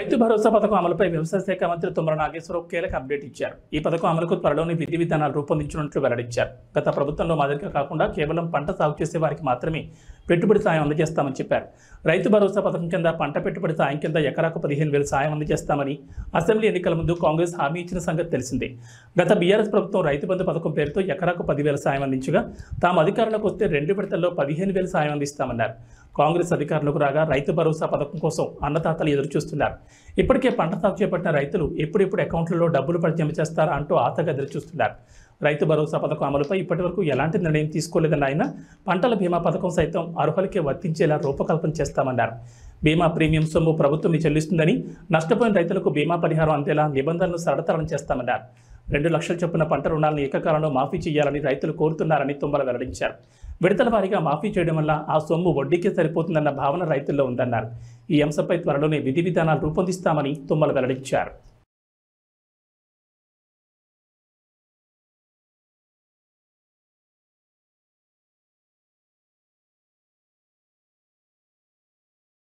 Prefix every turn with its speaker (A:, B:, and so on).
A: రైతు భరోసా పథకం అమలుపై వ్యవసాయ శాఖ మంత్రి తుమ్మల నాగేశ్వరరావు కీలక అప్డేట్ ఇచ్చారు. ఈ పథకం అమలుకు త్వరలోని విధి విధానాలు రూపొందించనున్నట్లు వెల్లడించారు. గత ప్రభుత్వంలో మాదిరిగా కాకుండా కేవలం పంట సాగు చేసే వారికి మాత్రమే పెట్టుబడి సాయం అందజేస్తామని చెప్పారు. రైతు భరోసా పథకం కింద పంట పెట్టుబడి సాయం కింద ఎకరాకు 15,000 సాయం అందజేస్తామని అసెంబ్లీ ఎన్నికల ముందు కాంగ్రెస్ హామీ ఇచ్చిన సంగతి తెలిసిందే. గత బీఆర్ఎస్ ప్రభుత్వం రైతు బంధు పథకం పేరుతో ఎకరాకు 10,000 సాయం అందించగా తాము అధికారంలోకి వస్తే 2 విడతల్లో 15,000 సాయం అందిస్తామన్నారు. కాంగ్రెస్ అధికారులకు రాగా రైతు భరోసా పథకం కోసం అన్నదాతలు ఎదురుచూస్తున్నారు. ఇప్పటికే పంట సాగు చేపట్టిన రైతులు ఎప్పుడెప్పుడు అకౌంట్లలో డబ్బులు పడి జమ చేస్తారా అంటూ ఆతగా ఎదురుచూస్తున్నారు. రైతు భరోసా పథకం అమలుపై ఇప్పటివరకు ఎలాంటి నిర్ణయం తీసుకోలేదని ఆయన పంటల బీమా పథకం సైతం అర్హులకే వర్తించేలా రూపకల్పన చేస్తామన్నారు. బీమా ప్రీమియం సొమ్ము ప్రభుత్వం చెల్లిస్తుందని, నష్టపోయిన రైతులకు బీమా పరిహారం అందేలా నిబంధనలు సరళతరం చేస్తామన్నారు. 2 లక్షల చొప్పున పంట రుణాలను ఏకకాలంలో మాఫీ చేయాలని రైతులు కోరుతున్నారని తుమ్మల వెల్లడించారు. విడతల వారీగా మాఫీ చేయడం వల్ల ఆ సొమ్ము వడ్డీకే సరిపోతుందన్న భావన రైతుల్లో ఉందన్నారు. ఈ అంశంపై త్వరలోనే విధి విధానాలు రూపొందిస్తామని తుమ్మల వెల్లడించారు.